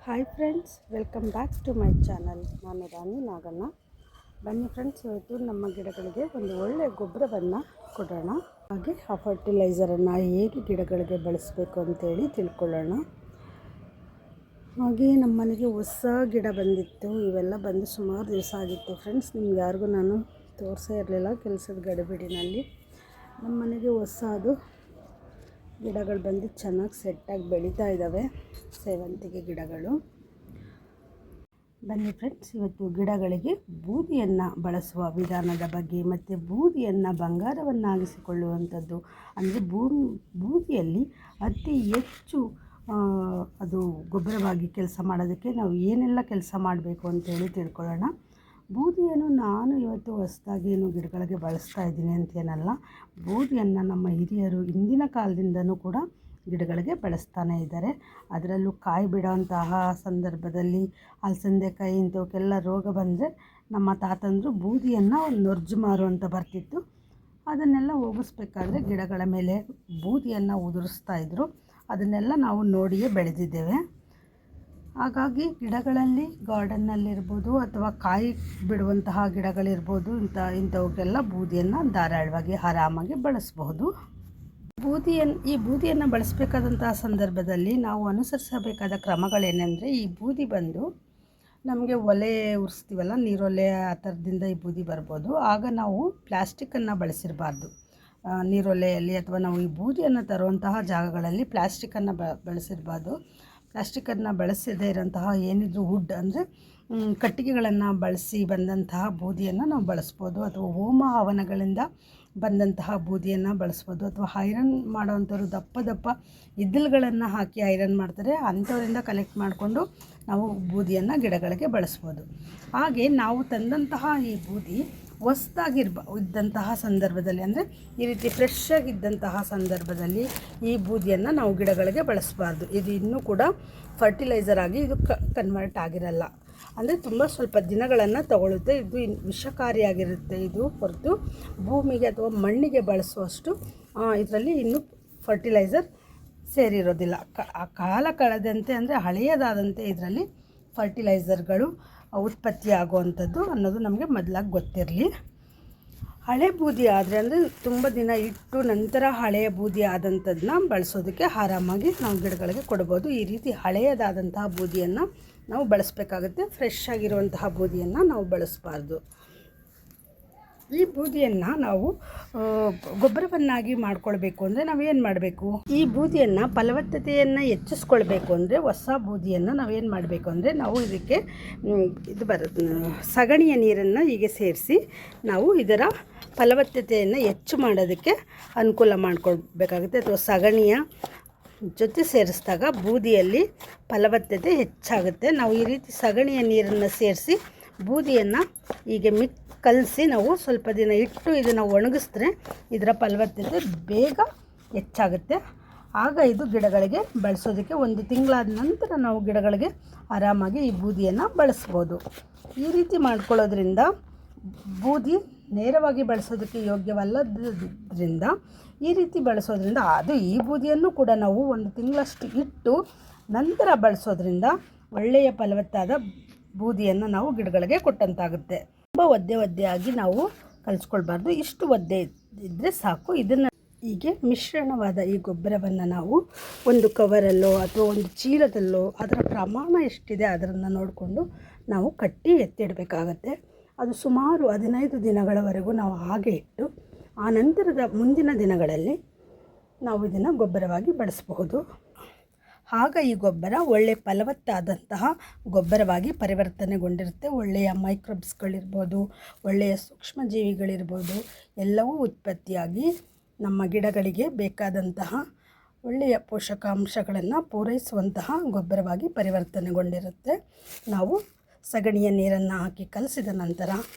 Hi friends, welcome back to my channel. ನಾನು ರಾಣಿ ನಾಗಣ್ಣ. ಬನ್ನಿ friends, ಇವತ್ತು ನಮ್ಮ ಗಿಡಗಳಿಗೆ ಒಂದು ಒಳ್ಳೆಯ ಗೊಬ್ಬರವನ್ನು ಕೊಡೋಣ. ಹಾಗೆ ಆ ಫರ್ಟಿಲೈಸರನ್ನು ಹೇಗೆ ಗಿಡಗಳಿಗೆ ಬಳಸಬೇಕು ಅಂತೇಳಿ ತಿಳ್ಕೊಳ್ಳೋಣ. ಹಾಗೆ ನಮ್ಮ ಮನೆಗೆ ಹೊಸ ಗಿಡ ಬಂದಿತ್ತು. ಇವೆಲ್ಲ ಬಂದು ಸುಮಾರು ದಿವಸ ಆಗಿತ್ತು ಫ್ರೆಂಡ್ಸ್. ನಿಮ್ಗೆ ಯಾರಿಗೂ ನಾನು ತೋರಿಸೇ ಇರಲಿಲ್ಲ ಕೆಲಸದ ಗಡಿಬಿಡಿನಲ್ಲಿ. ನಮ್ಮ ಮನೆಗೆ ಹೊಸದು ಗಿಡಗಳು ಬಂದು ಚೆನ್ನಾಗಿ ಸೆಟ್ಟಾಗಿ ಬೆಳೀತಾ ಇದ್ದಾವೆ, ಸೇವಂತಿಗೆ ಗಿಡಗಳು. ಬನ್ನಿ ಫ್ರೆಂಡ್ಸ್, ಇವತ್ತು ಗಿಡಗಳಿಗೆ ಬೂದಿಯನ್ನು ಬಳಸುವ ವಿಧಾನದ ಬಗ್ಗೆ ಮತ್ತು ಬೂದಿಯನ್ನು ಬಂಗಾರವನ್ನಾಗಿಸಿಕೊಳ್ಳುವಂಥದ್ದು, ಅಂದರೆ ಬೂದಿಯಲ್ಲಿ ಅತಿ ಹೆಚ್ಚು ಅದು ಗೊಬ್ಬರವಾಗಿ ಕೆಲಸ ಮಾಡೋದಕ್ಕೆ ನಾವು ಏನೆಲ್ಲ ಕೆಲಸ ಮಾಡಬೇಕು ಅಂತೇಳಿ ತಿಳ್ಕೊಳ್ಳೋಣ. ಬೂದಿಯನ್ನು ನಾನು ಇವತ್ತು ಹೊಸದಾಗಿ ಗಿಡಗಳಿಗೆ ಬಳಸ್ತಾ ಇದ್ದೀನಿ ಅಂತೇನಲ್ಲ. ಬೂದಿಯನ್ನು ನಮ್ಮ ಹಿರಿಯರು ಹಿಂದಿನ ಕಾಲದಿಂದನೂ ಕೂಡ ಗಿಡಗಳಿಗೆ ಬಳಸ್ತಾನೆ ಇದ್ದಾರೆ. ಅದರಲ್ಲೂ ಕಾಯಿ ಬಿಡೋಂತಹ ಸಂದರ್ಭದಲ್ಲಿ ಅಲಸಂದೆಕಾಯಿ ಇಂಥವಕ್ಕೆಲ್ಲ ರೋಗ ಬಂದರೆ ನಮ್ಮ ತಾತಂದರು ಬೂದಿಯನ್ನು ನೊರ್ಜು ಮಾರು ಅಂತ ಬರ್ತಿತ್ತು. ಅದನ್ನೆಲ್ಲ ಹೋಗಿಸ್ಬೇಕಾದ್ರೆ ಗಿಡಗಳ ಮೇಲೆ ಬೂದಿಯನ್ನು ಉದುರಿಸ್ತಾಯಿದ್ರು. ಅದನ್ನೆಲ್ಲ ನಾವು ನೋಡಿಯೇ ಬೆಳೆದಿದ್ದೇವೆ. ಹಾಗಾಗಿ ಗಿಡಗಳಲ್ಲಿ ಗಾರ್ಡನ್ನಲ್ಲಿರ್ಬೋದು ಅಥವಾ ಕಾಯಿ ಬಿಡುವಂತಹ ಗಿಡಗಳಿರ್ಬೋದು, ಇಂಥವಕ್ಕೆಲ್ಲ ಬೂದಿಯನ್ನು ಧಾರಾಳವಾಗಿ ಆರಾಮಾಗಿ ಬಳಸಬಹುದು. ಈ ಬೂದಿಯನ್ನು ಬಳಸಬೇಕಾದಂತಹ ಸಂದರ್ಭದಲ್ಲಿ ನಾವು ಅನುಸರಿಸಬೇಕಾದ ಕ್ರಮಗಳೇನೆಂದರೆ, ಈ ಬೂದಿ ಬಂದು ನಮಗೆ ಒಲೆ ಉರಿಸ್ತೀವಲ್ಲ, ನೀರೊಲೆ, ಆ ಥರದಿಂದ ಈ ಬೂದಿ ಬರ್ಬೋದು. ಆಗ ನಾವು ಪ್ಲಾಸ್ಟಿಕ್ಕನ್ನು ಬಳಸಿರಬಾರ್ದು. ನೀರೊಲೆಯಲ್ಲಿ ಅಥವಾ ನಾವು ಈ ಬೂದಿಯನ್ನು ತರುವಂತಹ ಜಾಗಗಳಲ್ಲಿ ಪ್ಲಾಸ್ಟಿಕ್ಕನ್ನು ಬಳಸಿರಬಾರ್ದು. ಪ್ಲಾಸ್ಟಿಕ್ಕನ್ನು ಬಳಸದೇ ಇರೋಂತಹ ಏನಿದ್ರು ವುಡ್, ಅಂದರೆ ಕಟ್ಟಿಗೆಗಳನ್ನು ಬಳಸಿ ಬಂದಂತಹ ಬೂದಿಯನ್ನು ನಾವು ಬಳಸ್ಬೋದು. ಅಥವಾ ಹೋಮ ಹವನಗಳಿಂದ ಬಂದಂತಹ ಬೂದಿಯನ್ನು ಬಳಸ್ಬೋದು. ಅಥವಾ ಐರನ್ ಮಾಡೋವಂಥವ್ರು ದಪ್ಪ ಇದ್ದಲುಗಳನ್ನು ಹಾಕಿ ಐರನ್ ಮಾಡ್ತಾರೆ, ಅಂಥವರಿಂದ ಕಲೆಕ್ಟ್ ಮಾಡಿಕೊಂಡು ನಾವು ಬೂದಿಯನ್ನು ಗಿಡಗಳಿಗೆ ಬಳಸ್ಬೋದು. ಹಾಗೆ ನಾವು ತಂದಂತಹ ಈ ಬೂದಿ ಇದ್ದಂತಹ ಸಂದರ್ಭದಲ್ಲಿ, ಅಂದರೆ ಈ ರೀತಿ ಫ್ರೆಶ್ ಆಗಿದ್ದಂತಹ ಸಂದರ್ಭದಲ್ಲಿ ಈ ಬೂದಿಯನ್ನು ನಾವು ಗಿಡಗಳಿಗೆ ಬಳಸಬಾರ್ದು. ಇದು ಇನ್ನೂ ಕೂಡ ಫರ್ಟಿಲೈಸರ್ ಆಗಿ ಇದು ಕನ್ವರ್ಟ್ ಆಗಿರಲ್ಲ. ಅಂದರೆ ತುಂಬ ಸ್ವಲ್ಪ ದಿನಗಳನ್ನು ತಗೊಳ್ಳುತ್ತೆ. ಇದು ವಿಷಕಾರಿಯಾಗಿರುತ್ತೆ. ಇದು ಹೊರತು ಭೂಮಿಗೆ ಅಥವಾ ಮಣ್ಣಿಗೆ ಬಳಸುವಷ್ಟು ಇದರಲ್ಲಿ ಇನ್ನೂ ಫರ್ಟಿಲೈಸರ್ ಸೇರಿರೋದಿಲ್ಲ. ಕಾಲ ಕಳೆದಂತೆ, ಅಂದರೆ ಹಳೆಯದಾದಂತೆ ಇದರಲ್ಲಿ ಫರ್ಟಿಲೈಸರ್ಗಳು ಉತ್ಪತ್ತಿ ಆಗುವಂಥದ್ದು ಅನ್ನೋದು ನಮಗೆ ಮೊದಲಾಗಿ ಗೊತ್ತಿರಲಿ. ಹಳೆ ಬೂದಿ ಆದರೆ, ಅಂದರೆ ತುಂಬ ದಿನ ಇಟ್ಟು ನಂತರ ಹಳೆಯ ಬೂದಿ ಆದಂಥದ್ದನ್ನ ಬಳಸೋದಕ್ಕೆ ಆರಾಮಾಗಿ ನಾವು ಗಿಡಗಳಿಗೆ ಕೊಡ್ಬೋದು. ಈ ರೀತಿ ಹಳೆಯದಾದಂತಹ ಬೂದಿಯನ್ನು ನಾವು ಬಳಸಬೇಕಾಗುತ್ತೆ. ಫ್ರೆಶ್ ಆಗಿರುವಂತಹ ಬೂದಿಯನ್ನು ನಾವು ಬಳಸಬಾರ್ದು. ಈ ಬೂದಿಯನ್ನು ನಾವು ಗೊಬ್ಬರವನ್ನಾಗಿ ಮಾಡ್ಕೊಳ್ಬೇಕು ಅಂದರೆ ನಾವೇನು ಮಾಡಬೇಕು? ಈ ಬೂದಿಯನ್ನು ಫಲವತ್ತತೆಯನ್ನು ಹೆಚ್ಚಿಸ್ಕೊಳ್ಬೇಕು ಅಂದರೆ ಹೊಸ ಬೂದಿಯನ್ನು ನಾವೇನು ಮಾಡಬೇಕು ಅಂದರೆ, ನಾವು ಇದಕ್ಕೆ ಸಗಣಿಯ ನೀರನ್ನು ಹೀಗೆ ಸೇರಿಸಿ ನಾವು ಇದರ ಫಲವತ್ತತೆಯನ್ನು ಹೆಚ್ಚು ಮಾಡೋದಕ್ಕೆ ಅನುಕೂಲ ಮಾಡಿಕೊಳ್ಬೇಕಾಗುತ್ತೆ. ಅಥವಾ ಸಗಣಿಯ ಜೊತೆ ಸೇರಿಸಿದಾಗ ಬೂದಿಯಲ್ಲಿ ಫಲವತ್ತತೆ ಹೆಚ್ಚಾಗುತ್ತೆ. ನಾವು ಈ ರೀತಿ ಸಗಣಿಯ ನೀರನ್ನು ಸೇರಿಸಿ ಬೂದಿಯನ್ನು ಹೀಗೆ ಕಲಸಿ ನಾವು ಸ್ವಲ್ಪ ದಿನ ಇಟ್ಟು ಇದನ್ನು ಒಣಗಿಸಿದ್ರೆ ಇದರ ಫಲವತ್ತತೆ ಬೇಗ ಹೆಚ್ಚಾಗುತ್ತೆ. ಆಗ ಇದು ಗಿಡಗಳಿಗೆ ಬಳಸೋದಕ್ಕೆ 1 ತಿಂಗಳಾದ ನಂತರ ನಾವು ಗಿಡಗಳಿಗೆ ಆರಾಮಾಗಿ ಈ ಬೂದಿಯನ್ನು ಬಳಸ್ಬೋದು. ಈ ರೀತಿ ಮಾಡ್ಕೊಳ್ಳೋದ್ರಿಂದ ಬೂದಿ ನೇರವಾಗಿ ಬಳಸೋದಕ್ಕೆ ಯೋಗ್ಯವಲ್ಲದ್ರಿಂದ ಈ ರೀತಿ ಬಳಸೋದ್ರಿಂದ, ಈ ಬೂದಿಯನ್ನು ಕೂಡ ನಾವು 1 ತಿಂಗಳಷ್ಟು ಇಟ್ಟು ನಂತರ ಬಳಸೋದ್ರಿಂದ ಒಳ್ಳೆಯ ಫಲವತ್ತಾದ ಬೂದಿಯನ್ನು ನಾವು ಗಿಡಗಳಿಗೆ ಕೊಟ್ಟಂತಾಗುತ್ತೆ. ತುಂಬ ಒದ್ದೆಯಾಗಿ ನಾವು ಕಲಿಸ್ಕೊಳ್ಬಾರ್ದು. ಇಷ್ಟು ಒದ್ದೆ ಇದ್ದರೆ ಸಾಕು. ಇದನ್ನು ಹೀಗೆ ಮಿಶ್ರಣವಾದ ಈ ಗೊಬ್ಬರವನ್ನು ನಾವು ಒಂದು ಕವರಲ್ಲೋ ಅಥವಾ ಒಂದು ಚೀಲದಲ್ಲೋ ಅದರ ಪ್ರಮಾಣ ಎಷ್ಟಿದೆ ಅದನ್ನು ನೋಡಿಕೊಂಡು ನಾವು ಕಟ್ಟಿ ಎತ್ತಿಡಬೇಕಾಗತ್ತೆ. ಅದು ಸುಮಾರು 15 ದಿನಗಳವರೆಗೂ ನಾವು ಹಾಗೆ ಇಟ್ಟು ಆ ನಂತರದ ಮುಂದಿನ ದಿನಗಳಲ್ಲಿ ನಾವು ಇದನ್ನು ಗೊಬ್ಬರವಾಗಿ ಬಳಸಬಹುದು. ಆಗ ಈ ಗೊಬ್ಬರ ಒಳ್ಳೆಯ ಫಲವತ್ತಾದಂತಹ ಗೊಬ್ಬರವಾಗಿ ಪರಿವರ್ತನೆಗೊಂಡಿರುತ್ತೆ. ಒಳ್ಳೆಯ ಮೈಕ್ರೋಬ್ಸ್ಗಳಿರ್ಬೋದು, ಒಳ್ಳೆಯ ಸೂಕ್ಷ್ಮಜೀವಿಗಳಿರ್ಬೋದು, ಎಲ್ಲವೂ ಉತ್ಪತ್ತಿಯಾಗಿ ನಮ್ಮ ಗಿಡಗಳಿಗೆ ಬೇಕಾದಂತಹ ಒಳ್ಳೆಯ ಪೋಷಕಾಂಶಗಳನ್ನು ಪೂರೈಸುವಂತಹ ಗೊಬ್ಬರವಾಗಿ ಪರಿವರ್ತನೆಗೊಂಡಿರುತ್ತೆ. ನಾವು ಸಗಣಿಯ ನೀರನ್ನು ಹಾಕಿ ಕಲಸಿದ ನಂತರ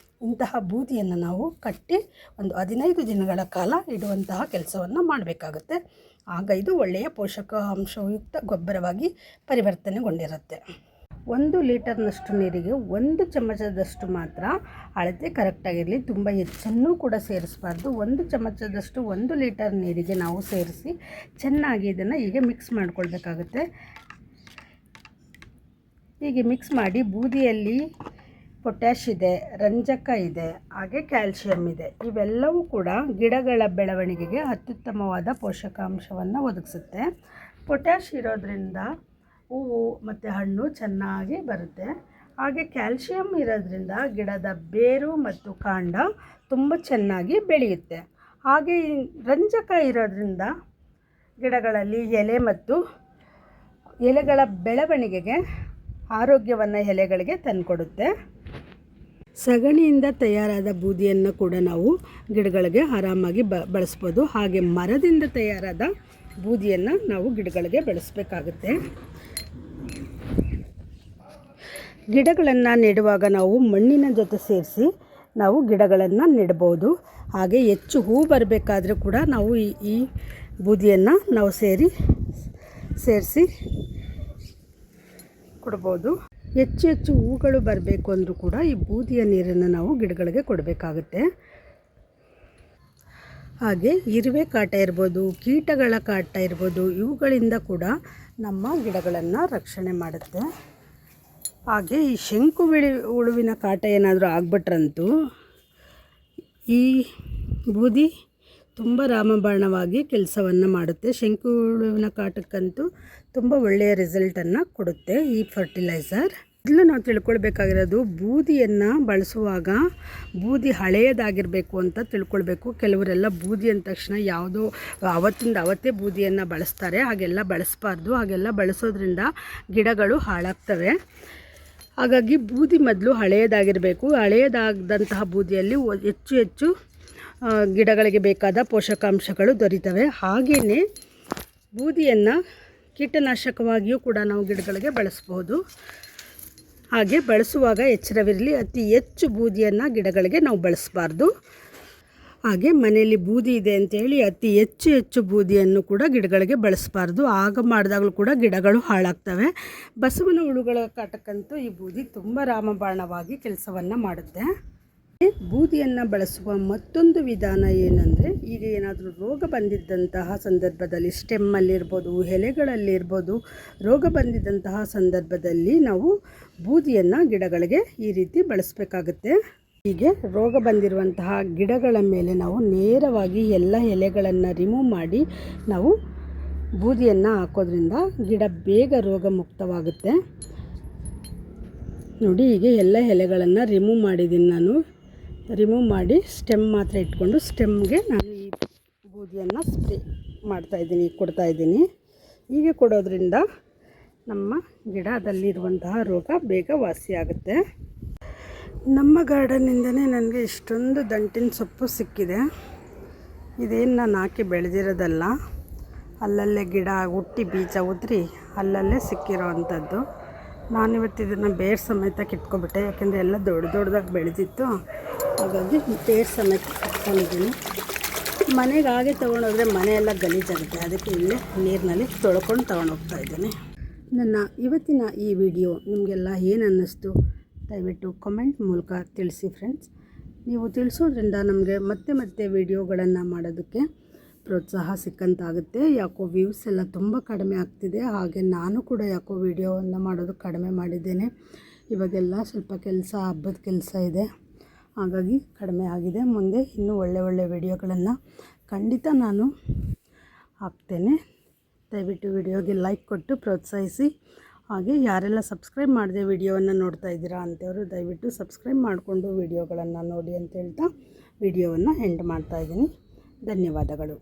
ಇಂತಹ ಬೂದಿಯನ್ನು ನಾವು ಕಟ್ಟಿ ಒಂದು 15 ದಿನಗಳ ಕಾಲ ಇಡುವಂತಹ ಕೆಲಸವನ್ನು ಮಾಡಬೇಕಾಗುತ್ತೆ. ಆಗ ಇದು ಒಳ್ಳೆಯ ಪೋಷಕಾಂಶಯುಕ್ತ ಗೊಬ್ಬರವಾಗಿ ಪರಿವರ್ತನೆಗೊಂಡಿರುತ್ತೆ. 1 ಲೀಟರ್ನಷ್ಟು ನೀರಿಗೆ 1 ಚಮಚದಷ್ಟು ಮಾತ್ರ ಅಳತೆ ಕರೆಕ್ಟಾಗಿರಲಿ. ತುಂಬ ಹೆಚ್ಚನ್ನು ಕೂಡ ಸೇರಿಸಬಾರ್ದು. 1 ಚಮಚದಷ್ಟು 1 ಲೀಟರ್ ನೀರಿಗೆ ನಾವು ಸೇರಿಸಿ ಚೆನ್ನಾಗಿ ಇದನ್ನು ಹೀಗೆ ಮಿಕ್ಸ್ ಮಾಡ್ಕೊಳ್ಬೇಕಾಗುತ್ತೆ. ಹೀಗೆ ಮಿಕ್ಸ್ ಮಾಡಿ ಬೂದಿಯಲ್ಲಿ ಪೊಟ್ಯಾಷ್ ಇದೆ, ರಂಜಕ ಇದೆ, ಹಾಗೆ ಕ್ಯಾಲ್ಶಿಯಂ ಇದೆ. ಇವೆಲ್ಲವೂ ಕೂಡ ಗಿಡಗಳ ಬೆಳವಣಿಗೆಗೆ ಅತ್ಯುತ್ತಮವಾದ ಪೋಷಕಾಂಶವನ್ನು ಒದಗಿಸುತ್ತೆ. ಪೊಟ್ಯಾಷ್ ಇರೋದ್ರಿಂದ ಹೂವು ಮತ್ತು ಹಣ್ಣು ಚೆನ್ನಾಗಿ ಬರುತ್ತೆ. ಹಾಗೆ ಕ್ಯಾಲ್ಶಿಯಂ ಇರೋದ್ರಿಂದ ಗಿಡದ ಬೇರು ಮತ್ತು ಕಾಂಡ ತುಂಬ ಚೆನ್ನಾಗಿ ಬೆಳೆಯುತ್ತೆ. ಹಾಗೆ ರಂಜಕ ಇರೋದ್ರಿಂದ ಗಿಡಗಳಲ್ಲಿ ಎಲೆ ಮತ್ತು ಎಲೆಗಳ ಬೆಳವಣಿಗೆಗೆ ಆರೋಗ್ಯವನ್ನು ಎಲೆಗಳಿಗೆ ತಂದುಕೊಡುತ್ತೆ. ಸಗಣಿಯಿಂದ ತಯಾರಾದ ಬೂದಿಯನ್ನು ಕೂಡ ನಾವು ಗಿಡಗಳಿಗೆ ಆರಾಮಾಗಿ ಬಳಸ್ಬೋದು. ಹಾಗೆ ಮರದಿಂದ ತಯಾರಾದ ಬೂದಿಯನ್ನು ನಾವು ಗಿಡಗಳಿಗೆ ಬೆಳೆಸಬೇಕಾಗುತ್ತೆ. ಗಿಡಗಳನ್ನು ನೆಡುವಾಗ ನಾವು ಮಣ್ಣಿನ ಜೊತೆ ಸೇರಿಸಿ ನಾವು ಗಿಡಗಳನ್ನು ನೆಡ್ಬೋದು. ಹಾಗೆ ಹೆಚ್ಚು ಹೂ ಬರಬೇಕಾದ್ರೂ ಕೂಡ ನಾವು ಈ ಬೂದಿಯನ್ನು ನಾವು ಸೇರಿಸಿ ಕೊಡ್ಬೋದು. ಹೆಚ್ಚು ಹೆಚ್ಚು ಹೂಗಳು ಬರಬೇಕು ಅಂದರೂ ಕೂಡ ಈ ಬೂದಿಯ ನೀರನ್ನು ನಾವು ಗಿಡಗಳಿಗೆ ಕೊಡಬೇಕಾಗುತ್ತೆ. ಹಾಗೆ ಇರುವೆ ಕಾಟ ಇರ್ಬೋದು, ಕೀಟಗಳ ಕಾಟ ಇರ್ಬೋದು, ಇವುಗಳಿಂದ ಕೂಡ ನಮ್ಮ ಗಿಡಗಳನ್ನು ರಕ್ಷಣೆ ಮಾಡುತ್ತೆ. ಹಾಗೆ ಈ ಶಂಕು ಹುಳುವಿನ ಕಾಟ ಏನಾದರೂ ಆಗ್ಬಿಟ್ರಂತೂ ಈ ಬೂದಿ ತುಂಬ ರಾಮಬಾಣವಾಗಿ ಕೆಲಸವನ್ನು ಮಾಡುತ್ತೆ. ಶಂಕು ಹುಳುವಿನ ಕಾಟಕ್ಕಂತೂ ತುಂಬ ಒಳ್ಳೆಯ ರಿಸಲ್ಟನ್ನು ಕೊಡುತ್ತೆ ಈ ಫರ್ಟಿಲೈಸರ್. ಮೊದಲು ನಾವು ತಿಳ್ಕೊಳ್ಬೇಕಾಗಿರೋದು, ಬೂದಿಯನ್ನು ಬಳಸುವಾಗ ಬೂದಿ ಹಳೆಯದಾಗಿರಬೇಕು ಅಂತ ತಿಳ್ಕೊಳ್ಬೇಕು. ಕೆಲವರೆಲ್ಲ ಬೂದಿ ಅಂದ ತಕ್ಷಣ ಯಾವುದೋ ಅವತ್ತಿಂದ ಅವತ್ತೇ ಬೂದಿಯನ್ನು ಬಳಸ್ತಾರೆ. ಹಾಗೆಲ್ಲ ಬಳಸಬಾರ್ದು. ಹಾಗೆಲ್ಲ ಬಳಸೋದ್ರಿಂದ ಗಿಡಗಳು ಹಾಳಾಗ್ತವೆ. ಹಾಗಾಗಿ ಬೂದಿ ಮೊದಲು ಹಳೆಯದಾಗಿರಬೇಕು. ಹಳೆಯದಾದಂತಹ ಬೂದಿಯಲ್ಲಿ ಹೆಚ್ಚು ಗಿಡಗಳಿಗೆ ಬೇಕಾದ ಪೋಷಕಾಂಶಗಳು ದೊರೀತವೆ. ಹಾಗೆಯೇ ಬೂದಿಯನ್ನು ಕೀಟನಾಶಕವಾಗಿಯೂ ಕೂಡ ನಾವು ಗಿಡಗಳಿಗೆ ಬಳಸ್ಬೋದು. ಹಾಗೆ ಬಳಸುವಾಗ ಎಚ್ಚರವಿರಲಿ, ಅತಿ ಹೆಚ್ಚು ಬೂದಿಯನ್ನು ಗಿಡಗಳಿಗೆ ನಾವು ಬಳಸಬಾರ್ದು. ಹಾಗೆ ಮನೆಯಲ್ಲಿ ಬೂದಿ ಇದೆ ಅಂತೇಳಿ ಅತಿ ಹೆಚ್ಚು ಬೂದಿಯನ್ನು ಕೂಡ ಗಿಡಗಳಿಗೆ ಬಳಸಬಾರ್ದು. ಆಗ ಮಾಡಿದಾಗಲೂ ಕೂಡ ಗಿಡಗಳು ಹಾಳಾಗ್ತವೆ. ಬಸವನ ಹುಳುಗಳ ಕಾಟಕ್ಕಂತೂ ಈ ಬೂದಿ ತುಂಬ ರಾಮಬಾಣವಾಗಿ ಕೆಲಸವನ್ನು ಮಾಡುತ್ತೆ. ಬೂದಿಯನ್ನು ಬಳಸುವ ಮತ್ತೊಂದು ವಿಧಾನ ಏನಂದರೆ, ಈಗ ಏನಾದರೂ ರೋಗ ಬಂದಿದ್ದಂತಹ ಸಂದರ್ಭದಲ್ಲಿ ಸ್ಟೆಮ್ಮಲ್ಲಿರ್ಬೋದು, ಎಲೆಗಳಲ್ಲಿರ್ಬೋದು, ರೋಗ ಬಂದಿದ್ದಂತಹ ಸಂದರ್ಭದಲ್ಲಿ ನಾವು ಬೂದಿಯನ್ನು ಗಿಡಗಳಿಗೆ ಈ ರೀತಿ ಬಳಸಬೇಕಾಗುತ್ತೆ. ಹೀಗೆ ರೋಗ ಬಂದಿರುವಂತಹ ಗಿಡಗಳ ಮೇಲೆ ನಾವು ನೇರವಾಗಿ ಎಲ್ಲ ಎಲೆಗಳನ್ನು ರಿಮೂವ್ ಮಾಡಿ ನಾವು ಬೂದಿಯನ್ನು ಹಾಕೋದ್ರಿಂದ ಗಿಡ ಬೇಗ ರೋಗ ಮುಕ್ತವಾಗುತ್ತೆ. ನೋಡಿ, ಹೀಗೆ ಎಲ್ಲ ಎಲೆಗಳನ್ನು ರಿಮೂವ್ ಮಾಡಿದ್ದೀನಿ ನಾನು. ರಿಮೂವ್ ಮಾಡಿ ಸ್ಟೆಮ್ ಮಾತ್ರ ಇಟ್ಕೊಂಡು ಸ್ಟೆಮ್ಗೆ ನಾನು ಈ ಬೂದಿಯನ್ನು ಸ್ಪ್ರೇ ಮಾಡ್ತಾಯಿದ್ದೀನಿ, ಕೊಡ್ತಾಯಿದ್ದೀನಿ. ಹೀಗೆ ಕೊಡೋದ್ರಿಂದ ನಮ್ಮ ಗಿಡದಲ್ಲಿರುವಂತಹ ರೋಗ ಬೇಗ ವಾಸಿಯಾಗುತ್ತೆ. ನಮ್ಮ ಗಾರ್ಡನ್ನಿಂದನೇ ನನಗೆ ಇಷ್ಟೊಂದು ದಂಟಿನ ಸೊಪ್ಪು ಸಿಕ್ಕಿದೆ. ಇದೇನು ನಾನು ಹಾಕಿ ಬೆಳೆದಿರೋದಲ್ಲ, ಅಲ್ಲಲ್ಲೇ ಗಿಡ ಹುಟ್ಟಿ ಬೀಜ ಉದುರಿ ಅಲ್ಲಲ್ಲೇ ಸಿಕ್ಕಿರೋ ಅಂಥದ್ದು. ನಾನಿವತ್ತು ಇದನ್ನು ಬೇರು ಸಮೇತ ಕಿತ್ಕೊಬಿಟ್ಟೆ, ಯಾಕೆಂದರೆ ಎಲ್ಲ ದೊಡ್ಡದಾಗಿ ಬೆಳೆದಿತ್ತು. ಹಾಗಾಗಿ ಬೇರು ಸಮೇತ ಕಿತ್ಕೊಂಡಿದ್ದೀನಿ. ಮನೆಗೆ ಹಾಗೆ ತೊಗೊಂಡೋದ್ರೆ ಮನೆಯೆಲ್ಲ ಗಲೀಜಾಗುತ್ತೆ. ಅದಕ್ಕೆ ಇಲ್ಲೇ ನೀರಿನಲ್ಲಿ ತೊಳ್ಕೊಂಡು ತೊಗೊಂಡೋಗ್ತಾಯಿದ್ದೀನಿ. ನನ್ನ ಇವತ್ತಿನ ಈ ವಿಡಿಯೋ ನಿಮಗೆಲ್ಲ ಏನು ಅನ್ನಿಸ್ತು ದಯವಿಟ್ಟು ಕಮೆಂಟ್ ಮೂಲಕ ತಿಳಿಸಿ ಫ್ರೆಂಡ್ಸ್. ನೀವು ತಿಳಿಸೋದ್ರಿಂದ ನಮಗೆ ಮತ್ತೆ ವಿಡಿಯೋಗಳನ್ನು ಮಾಡೋದಕ್ಕೆ ಪ್ರೋತ್ಸಾಹ ಸಿಕ್ಕಂತಾಗುತ್ತೆ. ಯಾಕೋ ವ್ಯೂಸ್ ಎಲ್ಲ ತುಂಬ ಕಡಿಮೆ ಆಗ್ತಿದೆ. ಹಾಗೆ ನಾನು ಕೂಡ ಯಾಕೋ ವಿಡಿಯೋವನ್ನು ಮಾಡೋದು ಕಡಿಮೆ ಮಾಡಿದ್ದೇನೆ. ಇವಾಗೆಲ್ಲ ಸ್ವಲ್ಪ ಕೆಲಸ, ಹಬ್ಬದ ಕೆಲಸ ಇದೆ, ಹಾಗಾಗಿ ಕಡಿಮೆ ಆಗಿದೆ. ಮುಂದೆ ಇನ್ನೂ ಒಳ್ಳೆ ವಿಡಿಯೋಗಳನ್ನು ಖಂಡಿತ ನಾನು ಹಾಕ್ತೇನೆ. ದಯವಿಟ್ಟು ವಿಡಿಯೋಗೆ ಲೈಕ್ ಕೊಟ್ಟು ಪ್ರೋತ್ಸಾಹಿಸಿ. ಹಾಗೆ ಯಾರೆಲ್ಲ ಸಬ್ಸ್ಕ್ರೈಬ್ ಮಾಡದೆ ವಿಡಿಯೋವನ್ನು ನೋಡ್ತಾ ಇದ್ದೀರಾ ಅಂಥವರು ದಯವಿಟ್ಟು ಸಬ್ಸ್ಕ್ರೈಬ್ ಮಾಡಿಕೊಂಡು ವಿಡಿಯೋಗಳನ್ನು ನೋಡಿ ಅಂತ ಹೇಳ್ತಾ ವಿಡಿಯೋವನ್ನು ಎಂಡ್ ಮಾಡ್ತಾಯಿದ್ದೀನಿ. ಧನ್ಯವಾದಗಳು.